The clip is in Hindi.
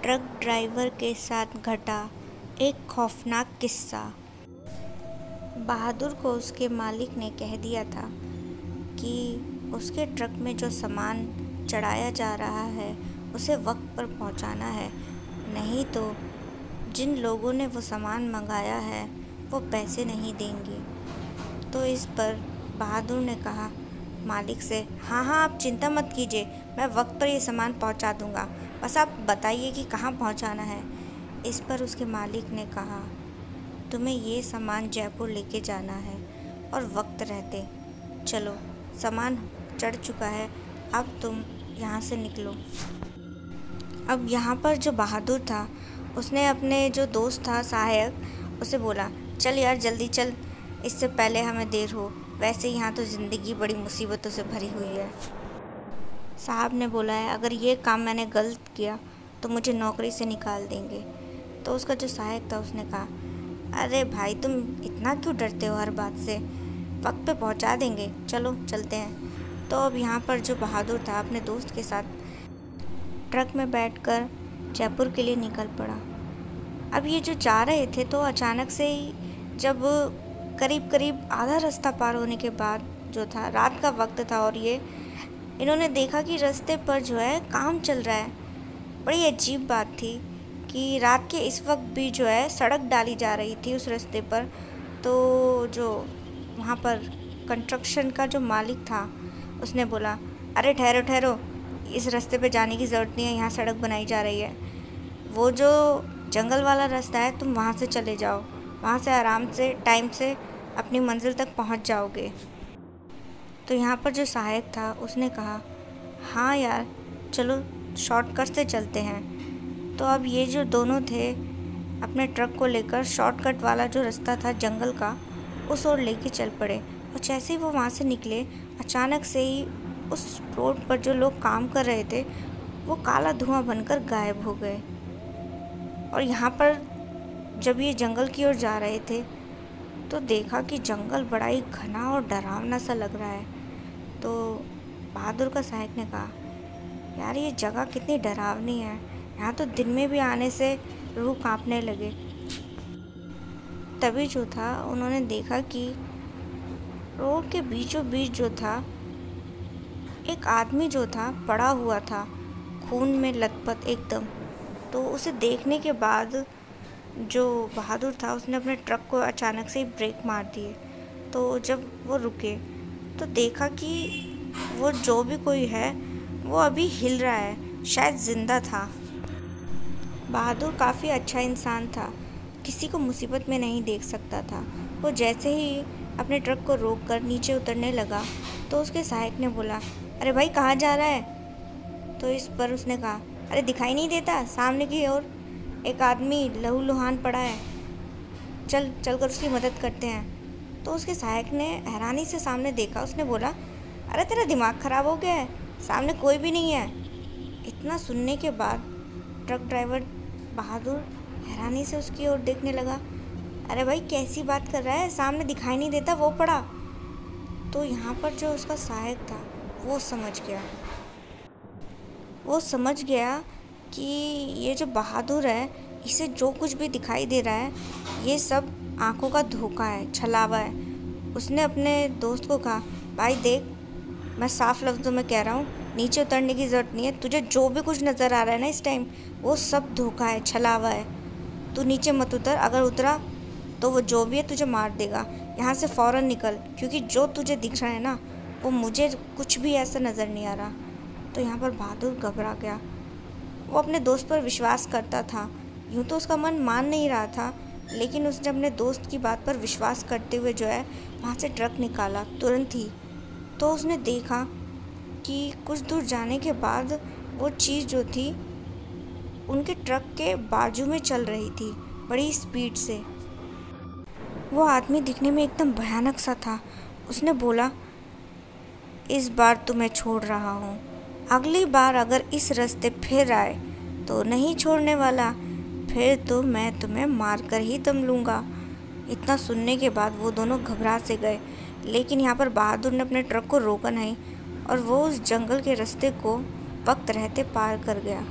ट्रक ड्राइवर के साथ घटा एक खौफनाक किस्सा। बहादुर को उसके मालिक ने कह दिया था कि उसके ट्रक में जो सामान चढ़ाया जा रहा है उसे वक्त पर पहुंचाना है, नहीं तो जिन लोगों ने वो सामान मंगाया है वो पैसे नहीं देंगे। तो इस पर बहादुर ने कहा मालिक से, हाँ आप चिंता मत कीजिए, मैं वक्त पर ये सामान पहुंचा दूंगा, बस आप बताइए कि कहाँ पहुंचाना है। इस पर उसके मालिक ने कहा, तुम्हें ये सामान जयपुर लेके जाना है और वक्त रहते चलो, सामान चढ़ चुका है, अब तुम यहाँ से निकलो। अब यहाँ पर जो बहादुर था उसने अपने जो दोस्त था सहायक उसे बोला, चल यार जल्दी चल, इससे पहले हमें देर हो, वैसे यहाँ तो ज़िंदगी बड़ी मुसीबतों से भरी हुई है। साहब ने बोला है अगर ये काम मैंने गलत किया तो मुझे नौकरी से निकाल देंगे। तो उसका जो सहायक था उसने कहा, अरे भाई तुम इतना क्यों डरते हो हर बात से, वक्त पे पहुँचा देंगे, चलो चलते हैं। तो अब यहाँ पर जो बहादुर था अपने दोस्त के साथ ट्रक में बैठकर जयपुर के लिए निकल पड़ा। अब ये जो जा रहे थे तो अचानक से ही जब करीब आधा रास्ता पार होने के बाद जो था रात का वक्त था और इन्होंने देखा कि रास्ते पर जो है काम चल रहा है। बड़ी अजीब बात थी कि रात के इस वक्त भी जो है सड़क डाली जा रही थी उस रास्ते पर। तो जो वहाँ पर कंस्ट्रक्शन का जो मालिक था उसने बोला, अरे ठहरो ठहरो, इस रास्ते पे जाने की ज़रूरत नहीं है, यहाँ सड़क बनाई जा रही है, वो जो जंगल वाला रास्ता है तुम वहाँ से चले जाओ, वहाँ से आराम से टाइम से अपनी मंजिल तक पहुँच जाओगे। तो यहाँ पर जो सहायक था उसने कहा, हाँ यार चलो शॉर्टकट से चलते हैं। तो अब ये जो दोनों थे अपने ट्रक को लेकर शॉर्टकट वाला जो रास्ता था जंगल का उस ओर लेके चल पड़े। और जैसे ही वो वहाँ से निकले अचानक से ही उस रोड पर जो लोग काम कर रहे थे वो काला धुआं बनकर गायब हो गए। और यहाँ पर जब ये जंगल की ओर जा रहे थे तो देखा कि जंगल बड़ा ही घना और डरावना सा लग रहा है। तो बहादुर का सहायक ने कहा, यार ये जगह कितनी डरावनी है, यहाँ तो दिन में भी आने से रूह कांपने लगे। तभी जो था उन्होंने देखा कि रोड के बीचों बीच जो था एक आदमी जो था पड़ा हुआ था खून में लथपथ एकदम। तो उसे देखने के बाद जो बहादुर था उसने अपने ट्रक को अचानक से ही ब्रेक मार दिए। तो जब वो रुके तो देखा कि वो जो भी कोई है वो अभी हिल रहा है, शायद ज़िंदा था। बहादुर काफ़ी अच्छा इंसान था, किसी को मुसीबत में नहीं देख सकता था। वो जैसे ही अपने ट्रक को रोक कर नीचे उतरने लगा तो उसके सहायक ने बोला, अरे भाई कहाँ जा रहा है। तो इस पर उसने कहा, अरे दिखाई नहीं देता सामने की ओर एक आदमी लहूलुहान पड़ा है, चल कर उसकी मदद करते हैं। तो उसके सहायक ने हैरानी से सामने देखा, उसने बोला, अरे तेरा दिमाग ख़राब हो गया है, सामने कोई भी नहीं है। इतना सुनने के बाद ट्रक ड्राइवर बहादुर हैरानी से उसकी ओर देखने लगा, अरे भाई कैसी बात कर रहा है, सामने दिखाई नहीं देता, वो पड़ा। तो यहाँ पर जो उसका सहायक था वो समझ गया कि ये जो बहादुर है इसे जो कुछ भी दिखाई दे रहा है ये सब आंखों का धोखा है, छलावा है। उसने अपने दोस्त को कहा, भाई देख मैं साफ लफ्ज़ों में कह रहा हूँ, नीचे उतरने की ज़रूरत नहीं है, तुझे जो भी कुछ नज़र आ रहा है ना इस टाइम वो सब धोखा है, छलावा है, तू नीचे मत उतर, अगर उतरा तो वो जो भी है तुझे मार देगा, यहाँ से फ़ौरन निकल, क्योंकि जो तुझे दिख रहा है ना वो मुझे कुछ भी ऐसा नज़र नहीं आ रहा। तो यहाँ पर बहादुर घबरा गया। वो अपने दोस्त पर विश्वास करता था, यूँ तो उसका मन मान नहीं रहा था, लेकिन उसने अपने दोस्त की बात पर विश्वास करते हुए जो है वहाँ से ट्रक निकाला तुरंत ही। तो उसने देखा कि कुछ दूर जाने के बाद वो चीज़ जो थी उनके ट्रक के बाजू में चल रही थी बड़ी स्पीड से। वो आदमी दिखने में एकदम भयानक सा था। उसने बोला, इस बार तो मैं छोड़ रहा हूँ, अगली बार अगर इस रास्ते फिर आए तो नहीं छोड़ने वाला, फिर तो मैं तुम्हें मार कर ही दम लूँगा। इतना सुनने के बाद वो दोनों घबरा से गए, लेकिन यहाँ पर बहादुर ने अपने ट्रक को रोका नहीं और वो उस जंगल के रास्ते को वक्त रहते पार कर गया।